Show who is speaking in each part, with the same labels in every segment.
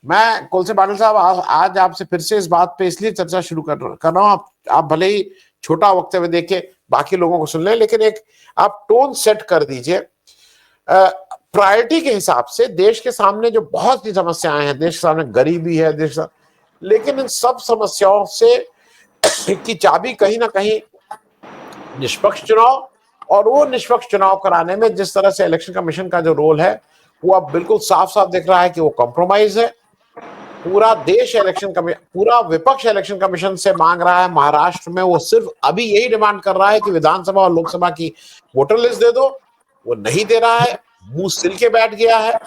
Speaker 1: मैं कुलसे पाटिल साहब आज आपसे फिर से इस बात पे इसलिए चर्चा शुरू कर रहा हूं, आप भले ही छोटा वक्तव्य देके बाकी लोगों को सुन लें, लेकिन एक आप टोन सेट कर दीजिए। प्रायोरिटी के हिसाब से देश के सामने जो बहुत सी समस्याएं हैं, देश के सामने गरीबी है, लेकिन इन सब समस्याओं से की चाबी कहीं ना कहीं निष्पक्ष चुनाव, और वो निष्पक्ष चुनाव कराने में जिस तरह से इलेक्शन कमीशन का जो रोल है वो अब बिल्कुल साफ साफ दिख रहा है कि वो कॉम्प्रोमाइज है। पूरा देश पूरा विपक्ष इलेक्शन कमीशन से मांग रहा है। महाराष्ट्र में वो सिर्फ अभी यही डिमांड कर रहा है कि विधानसभा और लोकसभा की वोटर लिस्ट दे दो, वो नहीं दे रहा है, मुंह सिल के बैठ गया है।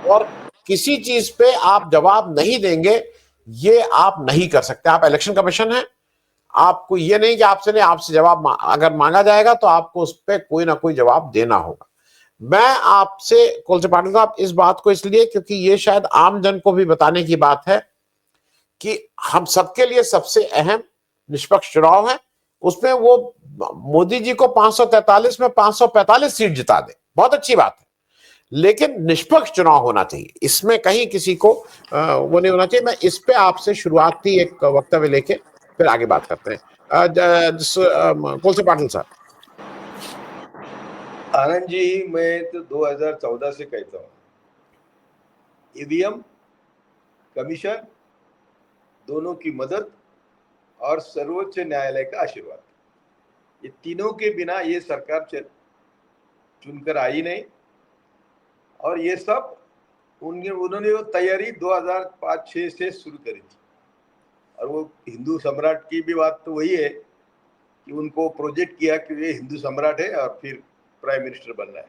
Speaker 1: और किसी चीज पे आप जवाब नहीं देंगे, ये आप नहीं कर सकते। आप इलेक्शन कमीशन है, आपको ये नहीं कि आपसे जवाब अगर मांगा जाएगा तो आपको उस पर कोई ना कोई जवाब देना होगा। मैं आपसे कुलसे पाटिल साहब इस बात को इसलिए, क्योंकि ये शायद आम जन को भी बताने की बात है कि हम सबके लिए सबसे अहम निष्पक्ष चुनाव है, उसमें वो मोदी जी को 543 में 545 सीट जिता दे, बहुत अच्छी बात है, लेकिन निष्पक्ष चुनाव होना चाहिए। इसमें कहीं किसी को वो नहीं होना चाहिए। मैं इस पे आपसे शुरुआती एक वक्तव्य लेके फिर आगे बात करते हैं। कुलसे पाटिल साहब।
Speaker 2: आनंद जी, मैं तो 2014 से कहता हूँ, ईवीएम, कमीशन, दोनों की मदद और सर्वोच्च न्यायालय का आशीर्वाद, ये तीनों के बिना ये सरकार चुनकर आई नहीं। और ये सब उन्होंने वो तैयारी 2005-06 से शुरू करी थी। और वो हिंदू सम्राट की भी बात तो वही है कि उनको प्रोजेक्ट किया कि ये हिंदू सम्राट है और फिर प्राइम मिनिस्टर बनना है।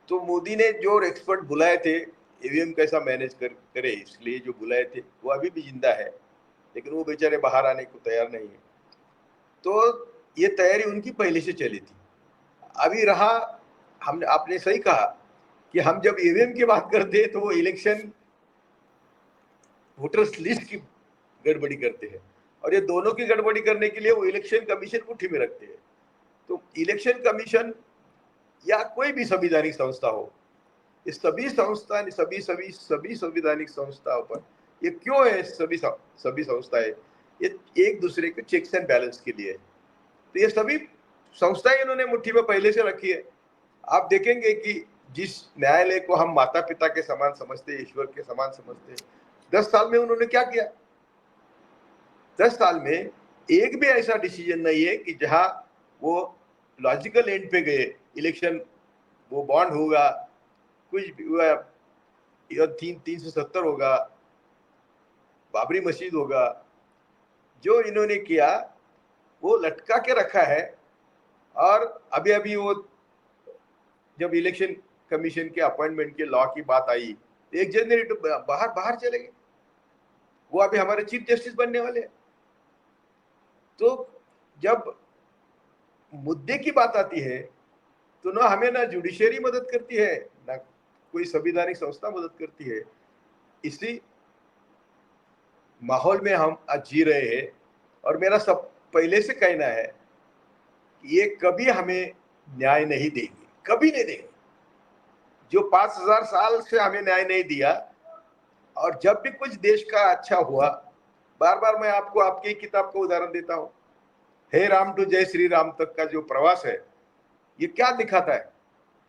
Speaker 2: तो मोदी ने जो एक्सपर्ट बुलाए थे ईवीएम कैसा मैनेज करे, इसलिए जो बुलाए थे वो अभी भी जिंदा है, लेकिन वो बेचारे बाहर आने को तैयार नहीं है। तो ये तैयारी उनकी पहले से चली थी। अभी रहा, आपने सही कहा कि हम जब ईवीएम की बात करते हैं तो वो इलेक्शन वोटर्स लिस्ट की गड़बड़ी करते हैं, और ये दोनों की गड़बड़ी करने के लिए वो इलेक्शन कमीशन को ठीक में रखते हैं। तो इलेक्शन कमीशन या कोई भी संवैधानिक संस्था हो, इस सभी संवैधानिक संस्थाओं पर ये क्यों है? सभी संस्थाएं ये एक दूसरे के चेक्स एंड बैलेंस के लिए है। तो ये सभी संस्थाएं इन्होंने मुट्ठी में पहले से रखी है। आप देखेंगे कि जिस न्यायालय को हम माता पिता के समान समझते, ईश्वर के समान समझते, 10 साल में उन्होंने क्या किया? 10 साल में एक भी ऐसा डिसीजन नहीं है कि जहां वो लॉजिकल एंड पे गए। इलेक्शन, वो बॉन्ड होगा, कुछ 370 होगा, बाबरी मस्जिद होगा, जो इन्होंने किया वो लटका के रखा है। और अभी अभी वो जब इलेक्शन कमीशन के अपॉइंटमेंट के लॉ की बात आई, एक जनवरी तो बाहर चले गए। वो अभी हमारे चीफ जस्टिस बनने वाले हैं। तो जब मुद्दे की बात आती है तो ना हमें ना जुडिशरी मदद करती है, ना कोई संवैधानिक संस्था मदद करती है। इसी माहौल में हम आज जी रहे हैं। और मेरा सब पहले से कहना है कि ये कभी हमें न्याय नहीं देंगे, कभी नहीं देंगे। जो 5000 साल से हमें न्याय नहीं दिया, और जब भी कुछ देश का अच्छा हुआ, बार बार मैं आपको आपकी किताब का उदाहरण देता हूं, हे राम टू जय श्री राम तक का जो प्रवास है, ये क्या दिखाता है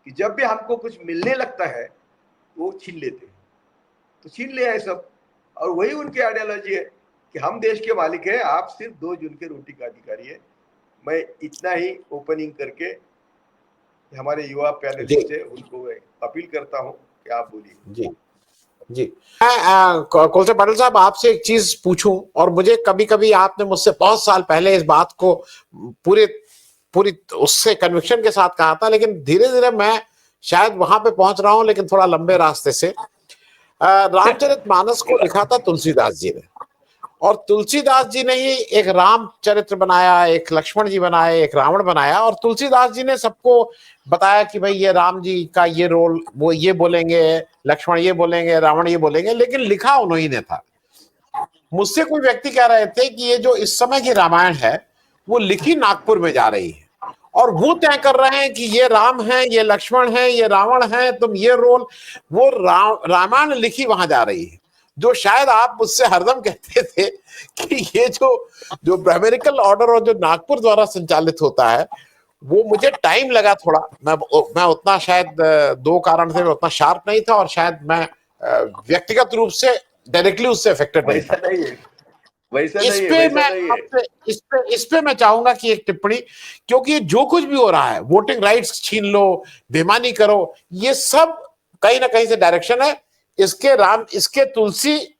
Speaker 2: कि जब भी हमको कुछ मिलने लगता है वो छीन लेते हैं। तो छीन लिया है सब, और वही उनकी आइडियोलॉजी है कि हम देश के मालिक है, आप सिर्फ 2 जून के रोटी का अधिकारी है। मैं इतना ही ओपनिंग करके हमारे युवा पैनलिस्ट है उनको अपील करता हूं कि आप बोलिए।
Speaker 1: जी जी, मैं कुलसे पाटिल साहब आपसे एक चीज पूछूं, और मुझे कभी कभी आपने मुझसे बहुत साल पहले इस बात को पूरी उससे कन्विक्शन के साथ कहा था, लेकिन धीरे धीरे मैं शायद वहां पे पहुंच रहा हूं, लेकिन थोड़ा लंबे रास्ते से। रामचरितमानस को लिखा था तुलसीदास जी ने, और तुलसीदास जी ने ही एक राम चरित्र बनाया, एक लक्ष्मण जी बनाए, एक रावण बनाया, और तुलसीदास जी ने सबको बताया कि भाई ये राम जी का ये रोल, वो ये बोलेंगे, लक्ष्मण ये बोलेंगे, रावण ये बोलेंगे, लेकिन लिखा उन्हीं ने था। मुझसे कोई व्यक्ति कह रहे थे कि ये जो इस समय की रामायण है वो लिखी नागपुर में जा रही है, और वो तय कर रहे हैं कि ये राम है, ये लक्ष्मण है, ये रावण है, तुम ये रोल, वो रामायण लिखी वहां जा रही है। जो शायद आप मुझसे हरदम कहते थे कि ये जो जो ब्राह्मणिकल ऑर्डर और जो नागपुर द्वारा संचालित होता है, वो मुझे टाइम लगा थोड़ा। मैं उतना शायद दो कारण थे, मैं उतना शार्प नहीं था और शायद मैं व्यक्तिगत रूप से डायरेक्टली उससे अफेक्टेड नहीं
Speaker 2: वैसा
Speaker 1: था।
Speaker 2: नहीं है, वैसा
Speaker 1: इस
Speaker 2: नहीं है,
Speaker 1: पे
Speaker 2: वैसा
Speaker 1: मैं
Speaker 2: नहीं है।
Speaker 1: आपसे इस पे मैं चाहूंगा कि एक टिप्पणी, क्योंकि जो कुछ भी हो रहा है, वोटिंग राइट्स छीन लो, बेईमानी करो, ये सब कहीं ना कहीं से डायरेक्शन है। इसके तुलसी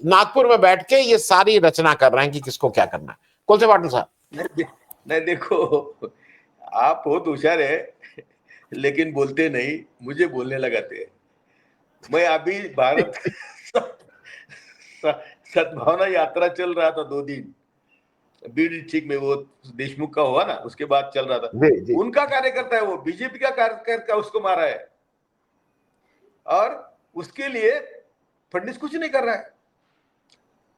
Speaker 1: नागपुर में बैठ के ये सारी रचना कर रहे हैं कि किसको क्या करना है। कुलसे पाटिल साहब।
Speaker 2: नहीं देखो, आप बहुत होशियार है लेकिन बोलते नहीं, मुझे बोलने लगाते हैं। मैं अभी भारत सद्भावना यात्रा चल रहा था 2 दिन, बीड डिस्ट्रिक्ट में, वो देशमुख का हुआ ना, उसके बाद चल रहा था।
Speaker 1: जी जी।
Speaker 2: उनका कार्यकर्ता है वो, बीजेपी का कार्यकर्ता, उसको मारा है और उसके लिए फडणवीस कुछ नहीं कर रहा है।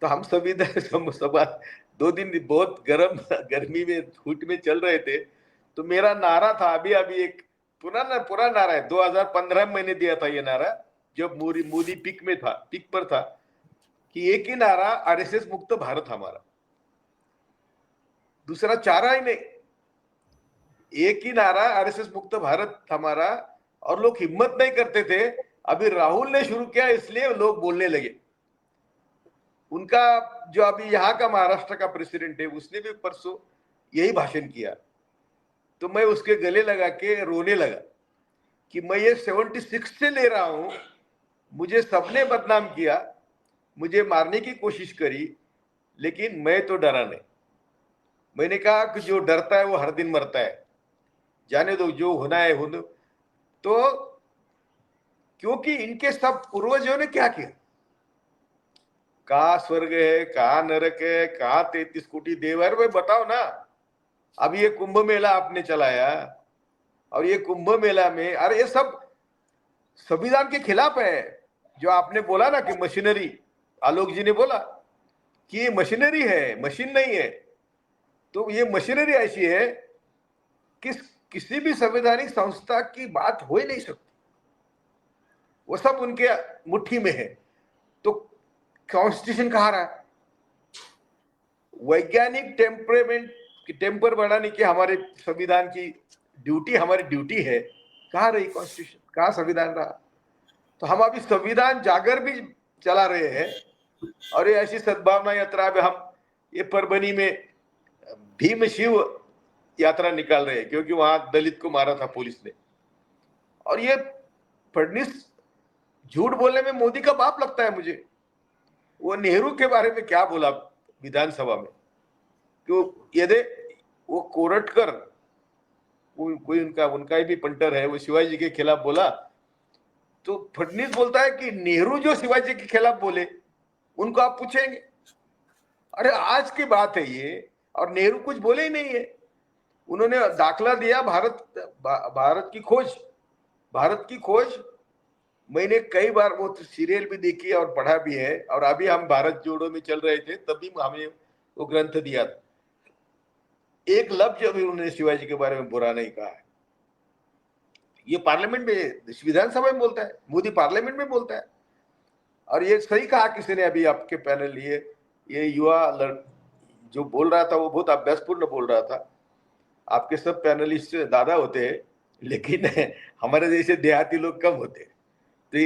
Speaker 2: तो हम सभी सभा 2 दिन बहुत गर्मी में धूप में चल रहे थे। तो मेरा नारा था, अभी अभी एक पुराना नारा है, 2015 में मैंने दिया था ये नारा, जब मोदी पीक पर था, कि एक ही नारा, आरएसएस मुक्त भारत हमारा, दूसरा चारा ही नहीं, एक ही नारा, आरएसएस मुक्त भारत हमारा। और लोग हिम्मत नहीं करते थे। अभी राहुल ने शुरू किया, इसलिए लोग बोलने लगे। उनका जो अभी यहाँ का महाराष्ट्र का प्रेसिडेंट है, उसने भी परसों यही भाषण किया। तो मैं उसके गले लगा के रोने लगा कि मैं ये 76 से ले रहा हूं, मुझे सबने बदनाम किया, मुझे मारने की कोशिश करी, लेकिन मैं तो डरा नहीं। मैंने कहा कि जो डरता है वो हर दिन मरता है, जाने दो, जो होना है होने। तो क्योंकि इनके सब पूर्वजों ने क्या किया, कहा स्वर्ग है, कहा नरक है, कहा 33 कोटि देव है, भाई बताओ ना। अब ये कुंभ मेला आपने चलाया, और ये कुंभ मेला में, अरे ये सब संविधान के खिलाफ है। जो आपने बोला ना कि मशीनरी, आलोक जी ने बोला कि ये मशीनरी है, मशीन नहीं है। तो ये मशीनरी ऐसी है कि किसी भी संवैधानिक संस्था की बात हो ही नहीं सकती, वो सब उनके मुट्ठी में है। तो कॉन्स्टिट्यूशन कहा रहा है, वैज्ञानिक टेम्पर बढ़ाने की हमारे संविधान की ड्यूटी, हमारी ड्यूटी है। कहाँ रही कॉन्स्टिट्यूशन, कहाँ संविधान रहा? तो हम अभी संविधान जागर भी चला रहे हैं। और ये ऐसी सद्भावना यात्रा में हम ये परभनी में भीम शिव यात्रा निकाल रहे हैं, क्योंकि वहां दलित को मारा था पुलिस ने। और ये फडणवीस झूठ बोलने में मोदी का बाप लगता है मुझे। वो नेहरू के बारे में क्या बोला विधानसभा में, क्यों यदि वो कोरटकर, कोई उनका भी पंटर है, वो शिवाजी के खिलाफ बोला, तो फडणवीस बोलता है कि नेहरू जो शिवाजी के खिलाफ बोले उनको आप पूछेंगे। अरे आज की बात है ये, और नेहरू कुछ बोले ही नहीं है। उन्होंने दाखला दिया भारत की खोज, भारत की खोज। मैंने कई बार वो सीरियल भी देखी और पढ़ा भी है, और अभी हम भारत जोड़ो में चल रहे थे तभी हमें वो ग्रंथ दिया था। एक लफ्ज अभी उन्होंने शिवाजी के बारे में बुरा नहीं कहा है। ये पार्लियामेंट में, विधानसभा में बोलता है, मोदी पार्लियामेंट में बोलता है। और ये सही कहा किसी ने अभी आपके पैनल, ये युवा जो बोल रहा था वो बहुत अभ्यासपूर्ण बोल रहा था। आपके सब पैनलिस्ट दादा होते हैं, लेकिन हमारे जैसे देहाती लोग कम होते हैं। तो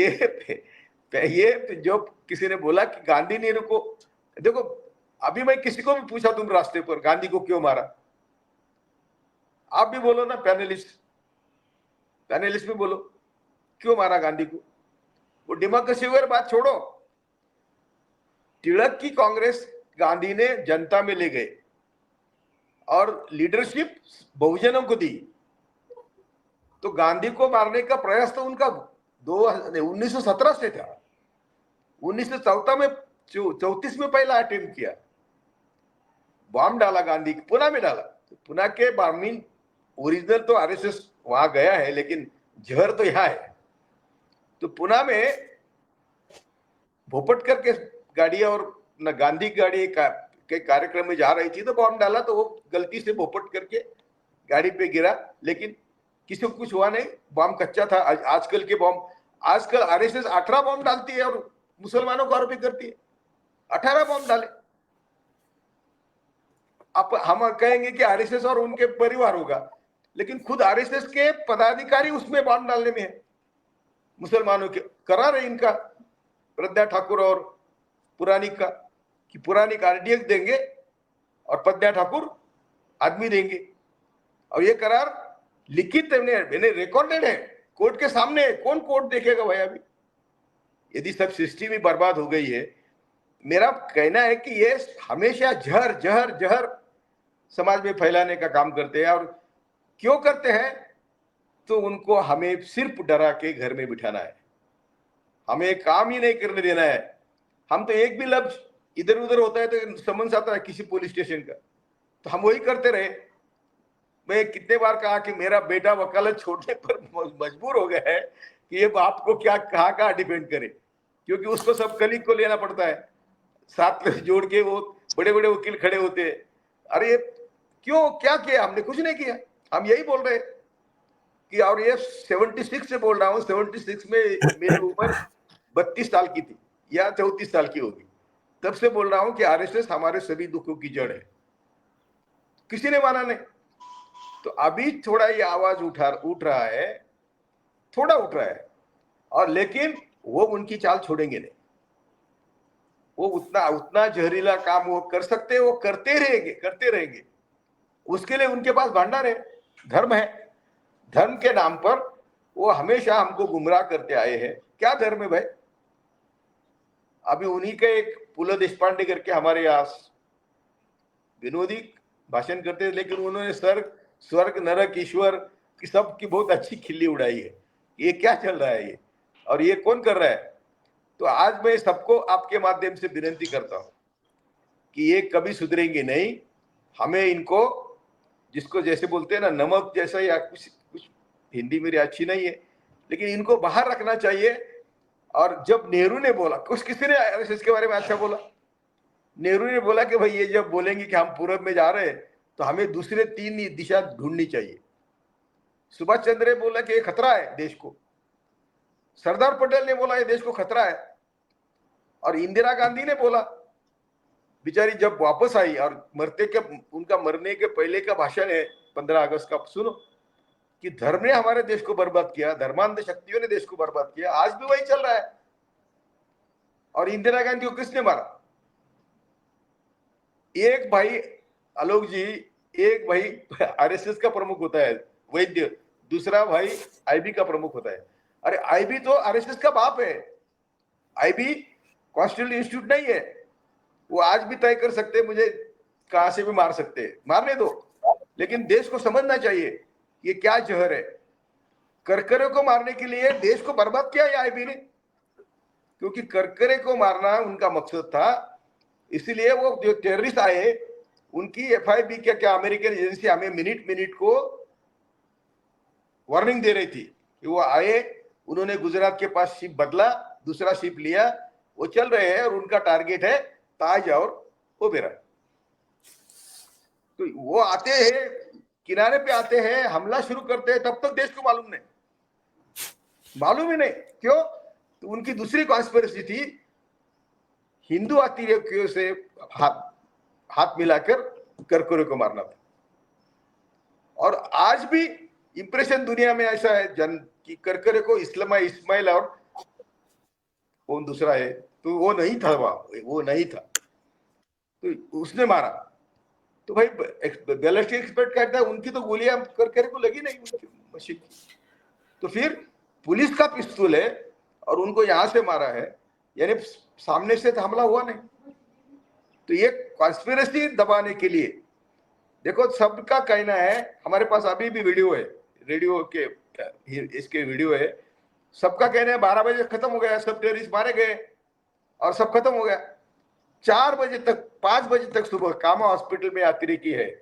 Speaker 2: ये जो किसी ने बोला कि गांधी नेहरू को, देखो अभी मैं किसी को भी पूछा तुम रास्ते पर गांधी को क्यों मारा, आप भी बोलो ना, पैनलिस्ट भी बोलो क्यों मारा गांधी को। वो डेमोक्रेसी वगैरह बात छोड़ो, तिलक की कांग्रेस गांधी ने जनता में ले गए और लीडरशिप बहुजनों को दी। तो गांधी को मारने का प्रयास तो उनका 1917 से था। 1934 में 34 में पहला अटेम्प्ट किया, बॉम्ब डाला गांधी, पुणे में डाला। पुणे के बार्मिन ओरिजिनल तो आरएसएस वहां गया है, लेकिन जहर तो यहाँ है। तो पुणे में भोपट करके गाड़ी, और न गांधी गाड़ी के कार्यक्रम में जा रही थी तो बॉम्ब डाला। तो वो गलती से भोपट करके गाड़ी पे गिरा, लेकिन किसी को कुछ हुआ नहीं, बॉम्ब कच्चा था। आजकल के बॉम्ब, आजकल आरएसएस 18 बॉम्ब डालती है और मुसलमानों को आरोपी करती है। 18 बॉम्ब डाले। आप हम कहेंगे कि आरएसएस और उनके परिवार होगा, लेकिन खुद आरएसएस के पदाधिकारी उसमें बॉम्ब डालने में है। मुसलमानों के करार है इनका, प्रज्ञा ठाकुर और पुरानिक का, कि पुरानिक आरडीएक्स देंगे और प्रज्ञा ठाकुर आदमी देंगे। और ये करार लिखित मैंने रिकॉर्डेड है, कोर्ट के सामने है। कौन कोर्ट देखेगा भाई? अभी यदि सब सिस्टम ही बर्बाद हो गई है, मेरा कहना है कि ये हमेशा जहर जहर जहर समाज में फैलाने का काम करते हैं। और क्यों करते हैं? तो उनको हमें सिर्फ डरा के घर में बिठाना है, हमें काम ही नहीं करने देना है। हम तो एक भी लफ्ज इधर उधर होता है तो समझ आता है किसी पुलिस स्टेशन का, तो हम वही करते रहे। मैं कितने बार कहा कि मेरा बेटा वकालत छोड़ने पर मजबूर हो गया है कि ये बाप को क्या कहाँ डिपेंड करे, क्योंकि उसको सब कलीग को लेना पड़ता है, साथ में जोड़ के वो बड़े बड़े वकील खड़े होते हैं। अरे ये क्यों, क्या किया हमने? कुछ नहीं किया। हम यही बोल रहे कि, और ये 76 से बोल रहा हूँ, 76 में मेरी उम्र 32 साल की थी या 34 साल की होगी, तब से बोल रहा हूँ कि आरएसएस हमारे सभी दुखों की जड़ है। किसी ने माना नहीं। तो अभी थोड़ा ये आवाज उठ रहा है, थोड़ा उठ रहा है, और लेकिन वो उनकी चाल छोड़ेंगे नहीं। वो उतना जहरीला काम वो कर सकते हैं, वो करते रहेंगे। उसके लिए उनके पास भंडार है, धर्म है। धर्म के नाम पर वो हमेशा हमको गुमराह करते आए हैं। क्या धर्म है भाई? अभी उन्हीं के एक पुल देशपांडे करके हमारे यहाँ विनोदी भाषण करते हैं, लेकिन उन्होंने स्वर्ग नरक ईश्वर की सबकी बहुत अच्छी खिल्ली उड़ाई है। ये क्या चल रहा है ये, और ये कौन कर रहा है? तो आज मैं सबको आपके माध्यम से विनती करता हूं कि ये कभी सुधरेंगे नहीं। हमें इनको, जिसको जैसे बोलते हैं ना नमक जैसा, या कुछ हिंदी मेरी अच्छी नहीं है, लेकिन इनको बाहर रखना चाहिए। और जब नेहरू ने बोला, किसी ने आरएसएस के बारे में अच्छा बोला? नेहरू ने बोला कि भाई ये जब बोलेंगे कि हम पूरब में जा रहे हैं तो हमें दूसरे 3 दिशा ढूंढनी चाहिए। सुभाष चंद्र ने बोला कि ये खतरा है देश को। सरदार पटेल ने बोला ये देश को खतरा है। और इंदिरा गांधी ने बोला, बेचारी जब वापस आई और उनका मरने के पहले का भाषण है 15 अगस्त का, सुनो कि धर्म ने हमारे देश को बर्बाद किया, धर्मांध शक्तियों ने देश को बर्बाद किया। आज भी वही चल रहा है। और इंदिरा गांधी को किसने मारा? एक भाई आलोक जी, एक भाई आरएसएस का प्रमुख होता है वैद्य, दूसरा भाई आईबी का प्रमुख होता है। अरे आईबी तो आरएसएस का बाप है। आईबी कॉन्स्टिट्यूशनल इंस्टीट्यूट नहीं है। वो आज भी तय कर सकते, मुझे कहां से भी मार सकते, मारने दो। लेकिन देश को समझना चाहिए ये क्या जहर है। करकरे को मारने के लिए देश को बर्बाद किया है आईबी ने, क्योंकि करकरे को मारना उनका मकसद था। इसीलिए वो जो टेररिस्ट आए, उनकी एफआईबी क्या अमेरिकन एजेंसी हमें मिनट को वार्निंग दे रही थी कि वो आए, उन्होंने गुजरात के पास शिप बदला, दूसरा शिप लिया, वो चल रहे हैं और उनका टारगेट है ताज और ओबेरा। तो वो आते हैं, किनारे पे आते हैं, हमला शुरू करते हैं, तब तक देश को मालूम ही नहीं। क्यों? तो उनकी दूसरी कॉन्स्पिरेसी थी, हिंदू अतिरेकियों से हाथ मिलाकर करकरे को मारना था। और आज भी इंप्रेशन दुनिया में ऐसा है कि करकरे को इस्माइल और कौन दूसरा है, तो वो नहीं था, वो नहीं था, तो उसने मारा। तो भाई बैलिस्टिक एक्सपर्ट कहता है उनकी तो गोलियां करकरे को लगी नहीं, उनकी मशीन की। तो फिर पुलिस का पिस्तौल है और उनको यहां से मारा है, यानी सामने से तो हमला हुआ नहीं। तो ये कॉन्स्पिरेसी दबाने के लिए, देखो सबका कहना है, हमारे पास अभी भी वीडियो है, रेडियो के इसके वीडियो है, सबका कहना है 12 बजे खत्म हो गया, सब टेररिस्ट मारे गए और सब खत्म हो गया। 4 बजे तक, 5 बजे तक सुबह कामा हॉस्पिटल में अतिरेकी है,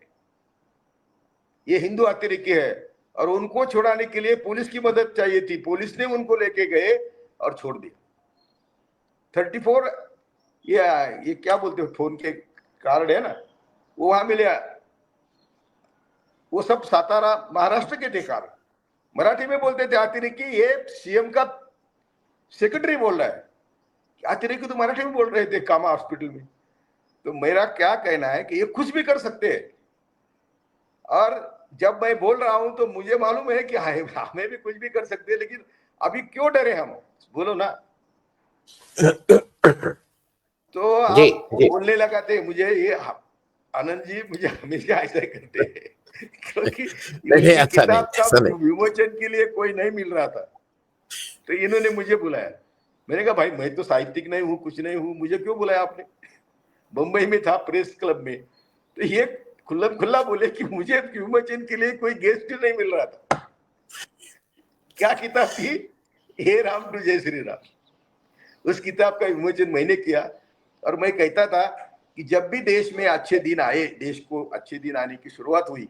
Speaker 2: ये हिंदू अतिरेकी है, और उनको छुड़ाने के लिए पुलिस की मदद चाहिए थी। पुलिस ने उनको लेके गए और छोड़ दिया। 34 ये क्या बोलते हो, फोन के कार्ड है ना, वो वहां मिले। वो सब सातारा महाराष्ट्र के थे कार्ड। मराठी में बोलते थे अतिरेकी। ये सीएम का सेक्रेटरी बोल रहा है क्या तेरे को तो मराठी में बोल रहे थे कामा हॉस्पिटल में। तो मेरा क्या कहना है कि ये कुछ भी कर सकते हैं, और जब मैं बोल रहा हूं तो मुझे मालूम है कि हमें भी कुछ भी कर सकते हैं, लेकिन अभी क्यों डरे हम, बोलो ना। तो
Speaker 1: जी
Speaker 2: आप
Speaker 1: जी
Speaker 2: बोलने लगाते मुझे ये आनंद जी मुझे हमेशा ऐसा करते हैं क्योंकि
Speaker 1: नहीं नहीं,
Speaker 2: उनकी
Speaker 1: ऐसा नहीं,
Speaker 2: किताब का
Speaker 1: ऐसा नहीं।
Speaker 2: विमोचन के लिए कोई नहीं मिल रहा था, तो इन्होंने मुझे बुलाया। मैंने कहा भाई मैं तो साहित्यिक नहीं हूँ, कुछ नहीं हूँ, मुझे क्यों बुलाया आपने। मुंबई में था प्रेस क्लब में, तो ये खुल्लम खुल्ला बोले कि मुझे विमोचन के लिए कोई गेस्ट नहीं मिल रहा था। क्या किताब थी, हे राम टू जय श्री राम। उस किताब का विमोचन मैंने किया, और मैं कहता था कि जब भी देश में अच्छे दिन आए, देश को अच्छे दिन आने की शुरुआत हुई,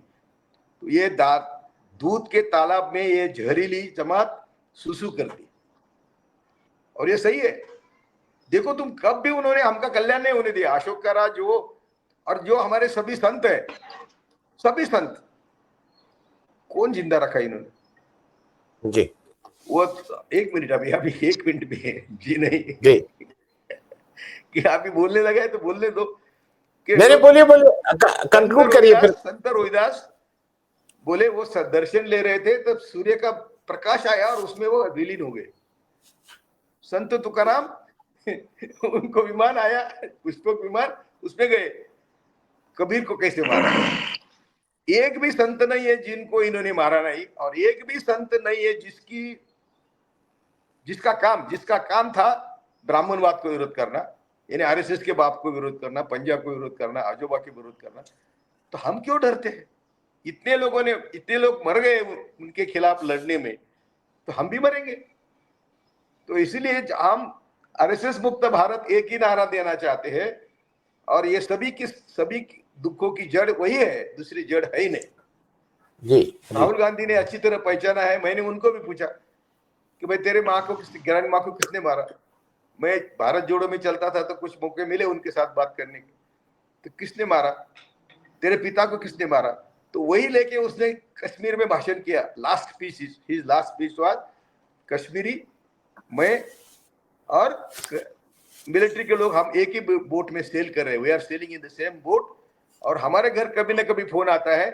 Speaker 2: तो ये दूध के तालाब में ये जहरीली जमात सुसु करती। और ये सही है, देखो तुम कब भी उन्होंने हमका कल्याण नहीं होने दिया। अशोक का राज जो, और जो हमारे सभी संत है, सभी संत कौन जिंदा रखा इन्होंने।
Speaker 1: जी
Speaker 2: वो एक मिनट, अभी अभी एक मिनट में जी नहीं
Speaker 1: जी,
Speaker 2: कि अभी बोलने लगे तो बोलने दो कि
Speaker 1: नहीं नहीं, बोलिए बोलिए, कंक्लूड करिए फिर।
Speaker 2: संत रोहिदास बोले वो दर्शन ले रहे थे, तब सूर्य का प्रकाश आया और उसमें वो विलीन हो गए। संत तुकाराम उनको विमान आया, पुष्पक विमान, उसमें गए। कबीर को कैसे मारा। एक भी संत नहीं है जिनको इन्होंने मारा नहीं, और एक भी संत नहीं है जिसका काम था ब्राह्मणवाद को विरोध करना, यानी आरएसएस के बाप को विरोध करना, पंजाब को विरोध करना, आजोबा के विरोध करना। तो हम क्यों डरते हैं। इतने लोग मर गए उनके खिलाफ लड़ने में, तो हम भी मरेंगे। तो इसीलिए हम आरएसएस मुक्त भारत एक ही नारा देना चाहते हैं, और ये सभी दुखों की जड़ वही है, दूसरी जड़ है ही नहीं।
Speaker 1: जी
Speaker 2: राहुल गांधी ने अच्छी तरह पहचाना है। मैंने उनको भी पूछा कि भाई तेरे ग्रैंड माँ को किसने मारा। मैं भारत जोड़ो में चलता था तो कुछ मौके मिले उनके साथ बात करने के, तो किसने मारा, तेरे पिता को किसने मारा। तो वही लेके उसने कश्मीर में भाषण किया। His last speech was Kashmiri, मैं और मिलिट्री के लोग हम एक ही बोट में सेल कर रहे हैं, we are selling in the same boat, और हमारे घर कभी ना कभी फोन आता है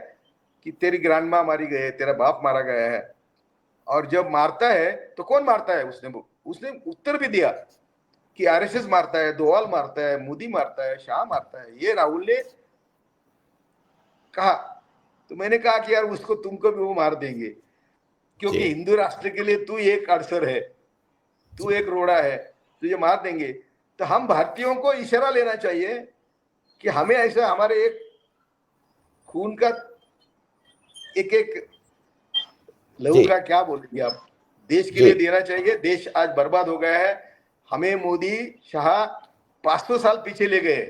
Speaker 2: कि तेरी ग्रैंड माँ मारी गई है, तेरा बाप मारा गया है। और जब मारता है तो कौन मारता है, उसने उत्तर भी दिया कि आरएसएस मारता है, दोवाल मारता है, मोदी मारता है, शाह मारता है, ये राहुल ने कहा। तो मैंने कहा कि यार उसको तुमको भी वो मार देंगे, क्योंकि
Speaker 1: जी
Speaker 2: हिंदू राष्ट्र के लिए तू एक अड़सर है, तू एक रोड़ा है, तुझे मार देंगे। तो हम भारतीयों को इशारा लेना चाहिए कि हमें ऐसा हमारे एक खून का एक एक लहू
Speaker 1: जी
Speaker 2: का क्या बोलेंगे आप, देश के
Speaker 1: जी
Speaker 2: लिए देना चाहिए। देश आज बर्बाद हो गया है, हमें मोदी शाह 500 साल पीछे ले गए,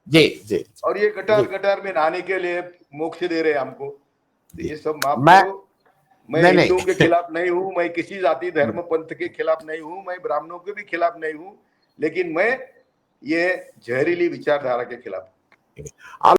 Speaker 1: जी जी
Speaker 2: और ये
Speaker 1: जी।
Speaker 2: गटार में नहाने के लिए मोक्ष दे रहे हैं हमको। तो
Speaker 1: जी
Speaker 2: ये सब माफ
Speaker 1: मैं,
Speaker 2: करो। मैं
Speaker 1: नहीं
Speaker 2: हिंदुओं के
Speaker 1: नहीं,
Speaker 2: खिलाफ नहीं हूं, मैं किसी जाति धर्म पंथ के खिलाफ नहीं हूं, मैं ब्राह्मणों के भी खिलाफ नहीं हूं, लेकिन मैं ये जहरीली विचारधारा के खिलाफ।